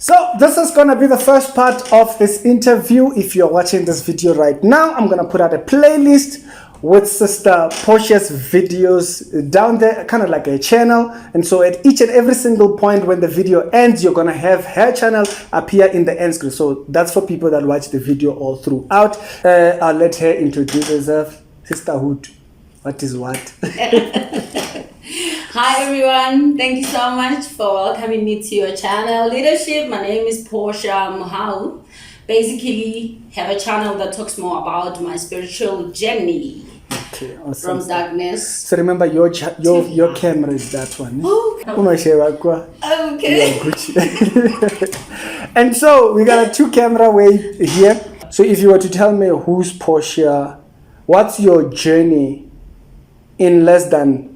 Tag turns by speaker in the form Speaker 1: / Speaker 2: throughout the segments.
Speaker 1: So this is going to be the first part of this interview. If you're watching this video right now, I'm going to put out a playlist with Sister Portia's videos down there, kind of like a channel. And so at each and every single point when the video ends, you're going to have her channel appear in the end screen. So that's for people that watch the video all throughout. I'll let her introduce herself. Sisterhood. What is what?
Speaker 2: Hi everyone, thank you so much for welcoming me to your channel Leadership. My name is Portia Mohau. Basically have a channel that talks more about my spiritual journey.
Speaker 1: Okay, awesome.
Speaker 2: From darkness.
Speaker 1: So remember your camera is that one.
Speaker 2: Oh, okay.
Speaker 1: And so we got a 2-camera way here. So if you were to tell me who's Portia, what's your journey in less than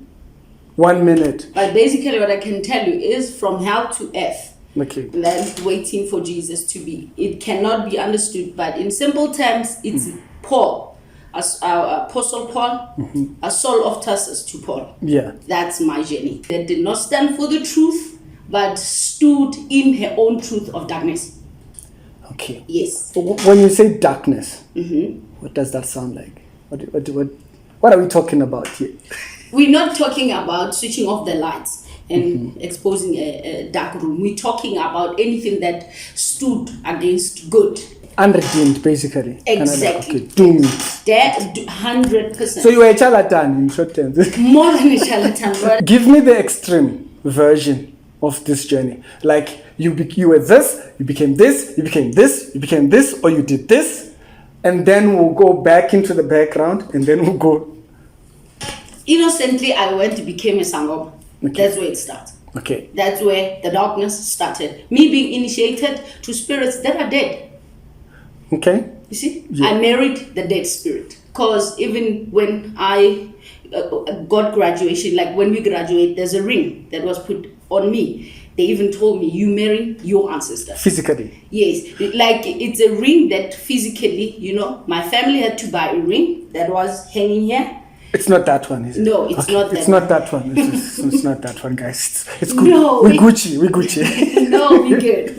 Speaker 1: 1 minute?
Speaker 2: But basically what I can tell you is from hell to earth.
Speaker 1: Okay.
Speaker 2: Then waiting for Jesus to be. It cannot be understood, but in simple terms, it's Paul, Apostle Paul, a Saul of Tarsus to Paul.
Speaker 1: Yeah.
Speaker 2: That's my journey. They did not stand for the truth, but stood in her own truth of darkness.
Speaker 1: Okay.
Speaker 2: Yes.
Speaker 1: When you say darkness, what does that sound like? What are we talking about here?
Speaker 2: We're not talking about switching off the lights and exposing a dark room. We're talking about anything that stood against good.
Speaker 1: Unredeemed, basically.
Speaker 2: Exactly.
Speaker 1: Like, okay, doomed.
Speaker 2: 100%.
Speaker 1: So you were a charlatan in short terms.
Speaker 2: More than a charlatan. But
Speaker 1: give me the extreme version of this journey. Like you were this, you became this, you became this, you became this, or you did this, and then we'll go back into the background, and then we'll go.
Speaker 2: Innocently, I went to become a sangoma. Okay. That's where it started.
Speaker 1: Okay.
Speaker 2: That's where the darkness started. Me being initiated to spirits that are dead.
Speaker 1: Okay.
Speaker 2: You see?
Speaker 1: Yeah.
Speaker 2: I married the dead spirit. Because even when I got graduation, like when we graduate, there's a ring that was put on me. They even told me, you marry your ancestor.
Speaker 1: Physically?
Speaker 2: Yes. Like it's a ring that physically, my family had to buy a ring that was hanging here.
Speaker 1: It's not that one, is it?
Speaker 2: No, it's not that
Speaker 1: one. It's not that one. It's not that one, guys. It's good.
Speaker 2: No,
Speaker 1: we're Gucci.
Speaker 2: No, we're good.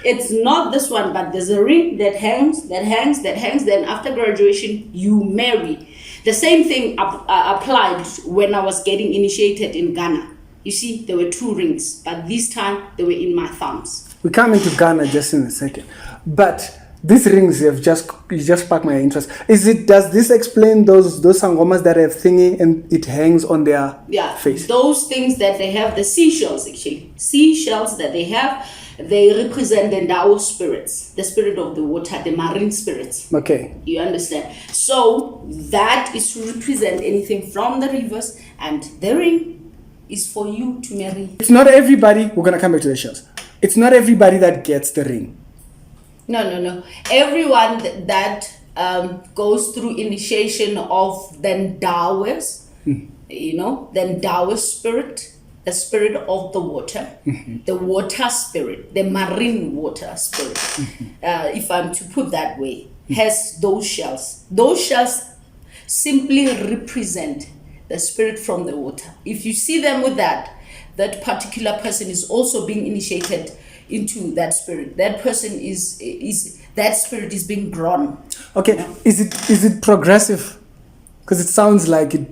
Speaker 2: It's not this one, but there's a ring that hangs. Then after graduation, you marry. The same thing applied when I was getting initiated in Ghana. You see, there were 2 rings, but this time they were in my thumbs.
Speaker 1: We come into Ghana just in a second, but these rings you just sparked my interest. Does this explain those sangomas that have thingy and it hangs on their face?
Speaker 2: Those things that they have, the seashells actually. Seashells that they have, they represent the Ndao spirits, the spirit of the water, the marine spirits.
Speaker 1: Okay.
Speaker 2: You understand? So that is to represent anything from the rivers, and the ring is for you to marry.
Speaker 1: It's not everybody, we're going to come back to the shells. It's not everybody that gets the ring.
Speaker 2: No. Everyone that goes through initiation of the Ndawes, the Ndawe spirit, the spirit of the water, the water spirit, the marine water spirit, if I'm to put that way, has those shells. Those shells simply represent the spirit from the water. If you see them with that particular person is also being initiated into that spirit. That person that spirit is being drawn.
Speaker 1: Okay, is it progressive? Because it sounds like it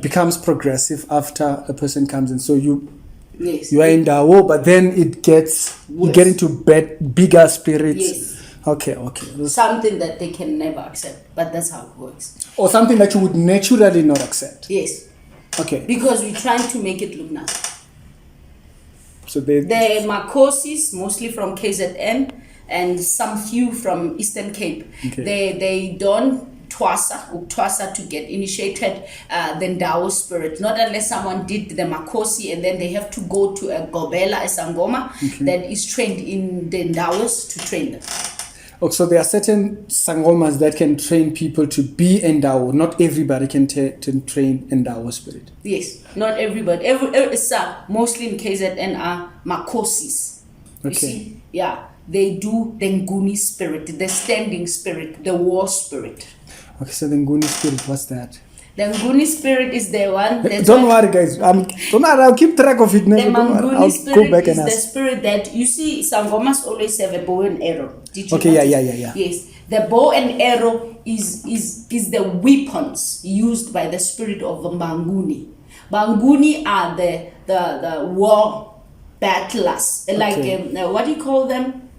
Speaker 1: becomes progressive after a person comes in. So you are in Dawo, but then you get into bigger spirits.
Speaker 2: Yes.
Speaker 1: Okay.
Speaker 2: Something that they can never accept, but that's how it works.
Speaker 1: Or something that you would naturally not accept.
Speaker 2: Yes.
Speaker 1: Okay.
Speaker 2: Because we're trying to make it look nice.
Speaker 1: So
Speaker 2: the Makosis, mostly from KZN, and some few from Eastern Cape. Okay. They don't twasa to get initiated the Ndao spirit. Not unless someone did the Makosi and then they have to go to a Gobela, a Sangoma, that is trained in the Ndaos to train them.
Speaker 1: Oh, so there are certain sangomas that can train people to be Ndao. Not everybody can train Ndao spirit.
Speaker 2: Yes, not everybody. Mostly in KZN are Makosis. You see? Yeah, they do the Nguni spirit, the standing spirit, the war spirit.
Speaker 1: Okay, so the Nguni spirit, what's that?
Speaker 2: The Nguni spirit is the one.
Speaker 1: Don't worry, guys. Don't worry, I'll keep track of it.
Speaker 2: The
Speaker 1: Never. Don't worry.
Speaker 2: Manguni
Speaker 1: I'll
Speaker 2: spirit
Speaker 1: go back
Speaker 2: is
Speaker 1: and
Speaker 2: the
Speaker 1: ask.
Speaker 2: spirit that you see. Sangomas always have a bow and arrow. Did you
Speaker 1: Okay,
Speaker 2: notice?
Speaker 1: yeah.
Speaker 2: Yes, the bow and arrow is the weapons used by the spirit of Manguni. Manguni are the war battlers, like what do you call them?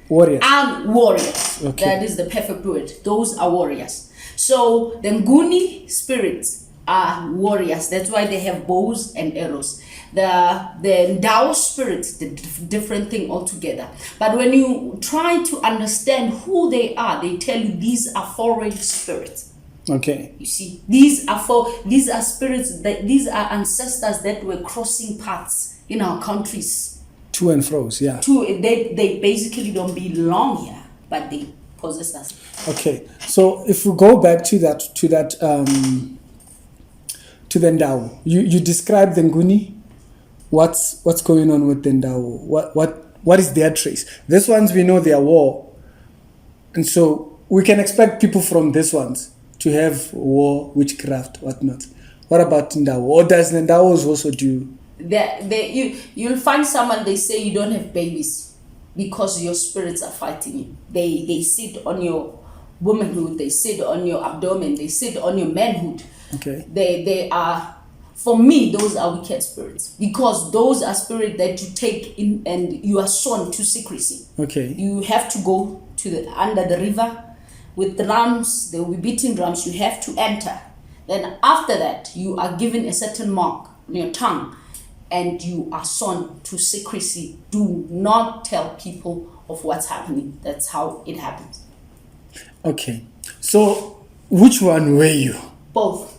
Speaker 1: Warriors.
Speaker 2: Warriors.
Speaker 1: Okay.
Speaker 2: That is the perfect word. Those are warriors. So the Nguni spirits are warriors. That's why they have bows and arrows. The Ndao spirits, the different thing altogether. But when you try to understand who they are, they tell you these are foreign spirits.
Speaker 1: Okay.
Speaker 2: You see, these are spirits these are ancestors that were crossing paths in our countries.
Speaker 1: To and fro, yeah.
Speaker 2: They basically don't belong here, but they possess us.
Speaker 1: Okay, so if we go back to the Ndao, you described the Nguni. What's going on with the Ndao? What is their trace? This ones we know they are war, and so we can expect people from these ones to have war, witchcraft, whatnot. What about Ndao? Or does the Ndaos also do?
Speaker 2: You'll find someone, they say you don't have babies because your spirits are fighting you. They sit on your womanhood, they sit on your abdomen, they sit on your manhood.
Speaker 1: Okay.
Speaker 2: They are, for me, those are wicked spirits, because those are spirits that you take in and you are sworn to secrecy.
Speaker 1: Okay.
Speaker 2: You have to go to under the river with drums. There will be beating drums. You have to enter. Then after that, you are given a certain mark on your tongue, and you are sworn to secrecy. Do not tell people of what's happening. That's how it happens.
Speaker 1: Okay. So, which one were you?
Speaker 2: Both.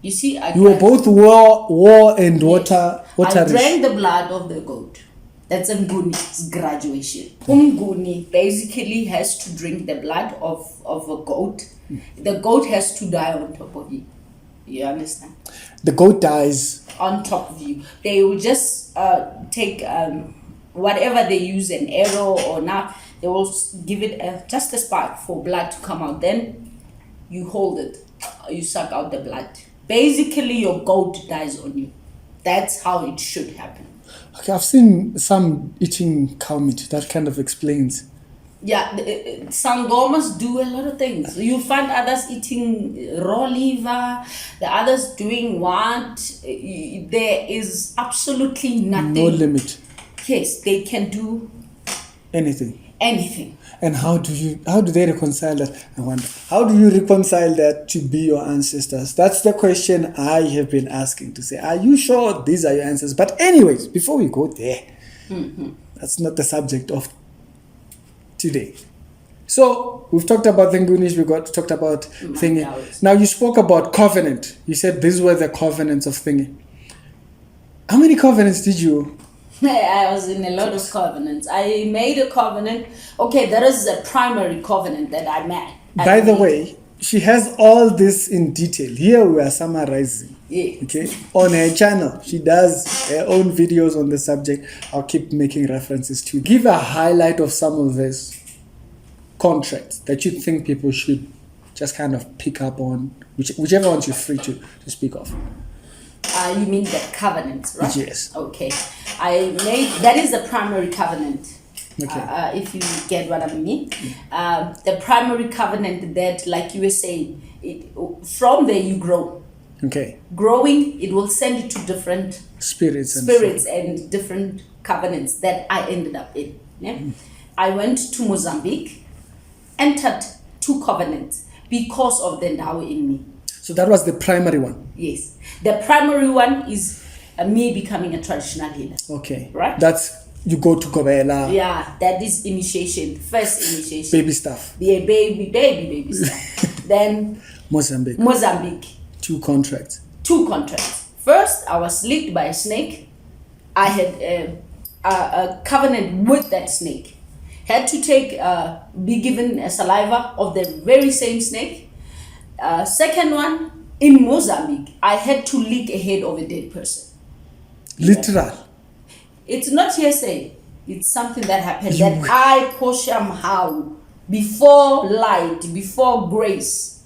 Speaker 2: You see,
Speaker 1: You were both war and water.
Speaker 2: I drank the blood of the goat. That's a Nguni's graduation. Nguni basically has to drink the blood of a goat. The goat has to die on top of you. You understand?
Speaker 1: The goat dies
Speaker 2: on top of you. They will just take whatever they use, an arrow or not. They will give it just a spark for blood to come out. Then you hold it. You suck out the blood. Basically, your goat dies on you. That's how it should happen.
Speaker 1: Okay, I've seen some eating cow meat. That kind of explains.
Speaker 2: Yeah, sangomas do a lot of things. You find others eating raw liver, the others doing what? There is absolutely nothing.
Speaker 1: No limit.
Speaker 2: Yes, they can do anything.
Speaker 1: And how do they reconcile that? I wonder, how do you reconcile that to be your ancestors? That's the question I have been asking, to say, are you sure these are your ancestors? But anyways, before we go there, that's not the subject of today. So we've talked about the Ngunis, talked about thingy. Now you spoke about covenant. You said these were the covenants of thingy. How many covenants did you?
Speaker 2: I was in a lot of covenants. I made a covenant. Okay, there is a primary covenant that I made.
Speaker 1: By the way, she has all this in detail. Here we are summarizing.
Speaker 2: Yeah.
Speaker 1: Okay. On her channel, she does her own videos on the subject. I'll keep making references to. Give a highlight of some of these contracts that you think people should just kind of pick up on, whichever ones you're free to speak of.
Speaker 2: You mean the covenants, right?
Speaker 1: Yes.
Speaker 2: Okay. That is the primary covenant.
Speaker 1: Okay.
Speaker 2: If you get what I mean. The primary covenant that, like you were saying, from there you grow.
Speaker 1: Okay.
Speaker 2: Growing, it will send you to different
Speaker 1: spirits
Speaker 2: and different covenants that I ended up in. Yeah? I went to Mozambique, entered 2 covenants because of the Ndao in me.
Speaker 1: So that was the primary one?
Speaker 2: Yes. The primary one is me becoming a traditional healer.
Speaker 1: Okay.
Speaker 2: Right?
Speaker 1: That's, you go to Kobela.
Speaker 2: Yeah, that is initiation. First initiation.
Speaker 1: Baby stuff.
Speaker 2: Yeah, baby stuff. Then Mozambique.
Speaker 1: 2 contracts.
Speaker 2: 2 contracts. First, I was licked by a snake. I had a covenant with that snake. Had to be given a saliva of the very same snake. Second one, in Mozambique, I had to lick a head of a dead person.
Speaker 1: Literal.
Speaker 2: Yeah. It's not hearsay. It's something that happened that I, Portia, mohau, before light, before grace,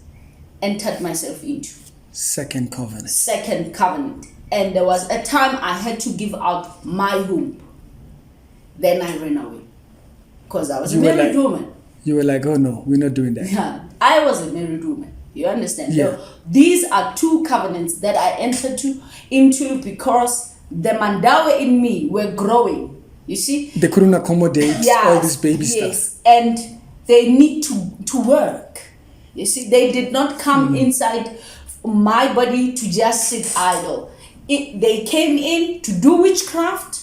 Speaker 2: entered myself into.
Speaker 1: Second covenant.
Speaker 2: Second covenant. And there was a time I had to give out my womb. Then I ran away. Because I was a married woman.
Speaker 1: You were like, oh no, we're not doing that.
Speaker 2: Yeah, I was a married woman. You understand?
Speaker 1: Yeah.
Speaker 2: So these are two covenants that I entered into because the mandawa in me were growing. You see?
Speaker 1: They couldn't accommodate all this baby stuff.
Speaker 2: And they need to work. You see, they did not come inside my body to just sit idle. They came in to do witchcraft,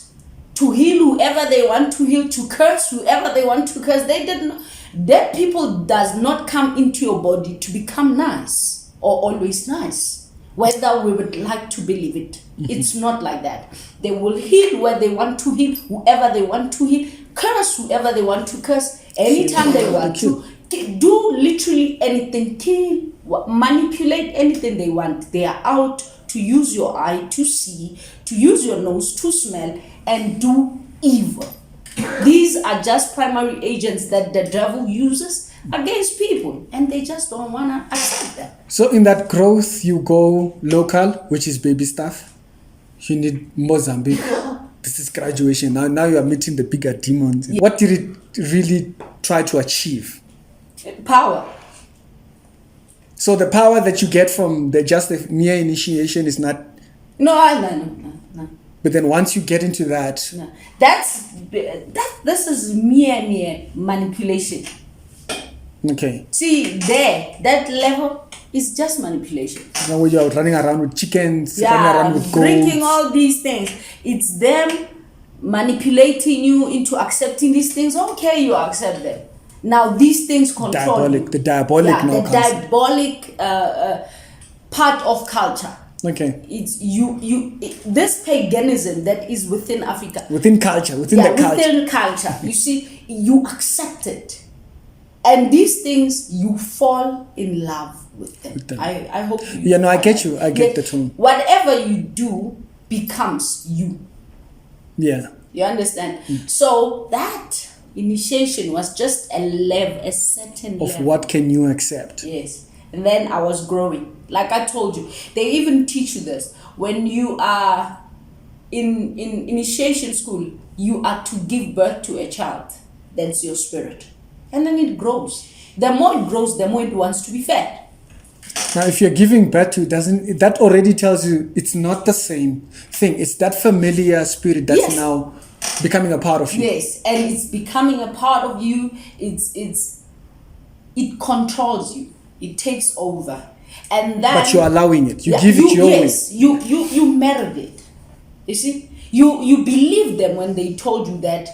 Speaker 2: to heal whoever they want to heal, to curse whoever they want to curse. They didn't. That people does not come into your body to become nice or always nice, whether we would like to believe it. It's not like that. They will heal where they want to heal, whoever they want to heal, curse whoever they want to curse, anytime they want to. Do literally anything, kill, manipulate anything they want. They are out to use your eye to see, to use your nose to smell, and do evil. These are just primary agents that the devil uses against people, and they just don't want to accept that.
Speaker 1: So in that growth, you go local, which is baby stuff. You need Mozambique. This is graduation. Now you are meeting the bigger demons. Yeah. What did it really try to achieve?
Speaker 2: Power.
Speaker 1: So the power that you get from the mere initiation is not...
Speaker 2: No.
Speaker 1: But then once you get into that...
Speaker 2: No. This is mere manipulation.
Speaker 1: Okay.
Speaker 2: See, that level is just manipulation.
Speaker 1: Now when you're running around with chickens, running around with goats.
Speaker 2: Drinking all these things. It's them manipulating you into accepting these things. Okay, you accept them. Now these things control you.
Speaker 1: The diabolic now
Speaker 2: the diabolic part of culture.
Speaker 1: Okay.
Speaker 2: It's this paganism that is within Africa.
Speaker 1: Within culture, within
Speaker 2: culture. You see, you accept it. And these things, you fall in love with them. I hope you...
Speaker 1: Yeah, no, I get you. I get the tone.
Speaker 2: Whatever you do becomes you.
Speaker 1: Yeah.
Speaker 2: You understand? So that initiation was just a certain level.
Speaker 1: Of what can you accept?
Speaker 2: Yes. And then I was growing. Like I told you, they even teach you this. When you are in initiation school, you are to give birth to a child. That's your spirit. And then it grows. The more it grows, the more it wants to be fed.
Speaker 1: Now, if you're giving birth to it, that already tells you it's not the same thing. It's that familiar spirit that's now becoming a part of you.
Speaker 2: Yes, and it's becoming a part of you. It controls you. It takes over. And then,
Speaker 1: but you're allowing it. You give it your way.
Speaker 2: Yes, you married it. You see? You believe them when they told you that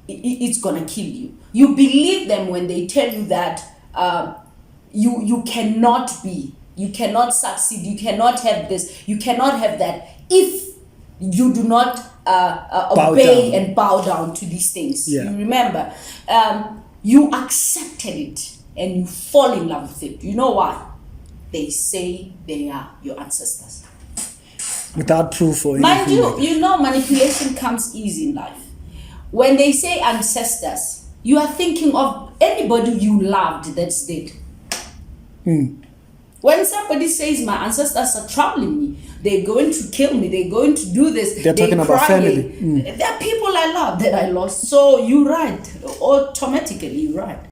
Speaker 2: it's gonna kill you. You believe them when they tell you that you cannot succeed, you cannot have this, you cannot have that if you do not obey and bow down to these things.
Speaker 1: Yeah.
Speaker 2: You remember, you accepted it and you fall in love with it. You know why? They say they are your ancestors.
Speaker 1: Without proof or anything.
Speaker 2: Mind you, you know manipulation comes easy in life. When they say ancestors, you are thinking of anybody you loved that's dead. When somebody says my ancestors are troubling me, they're going to kill me, they're going to do this,
Speaker 1: they're talking about family.
Speaker 2: There are people I love that I lost. So you're right. Automatically, you're right.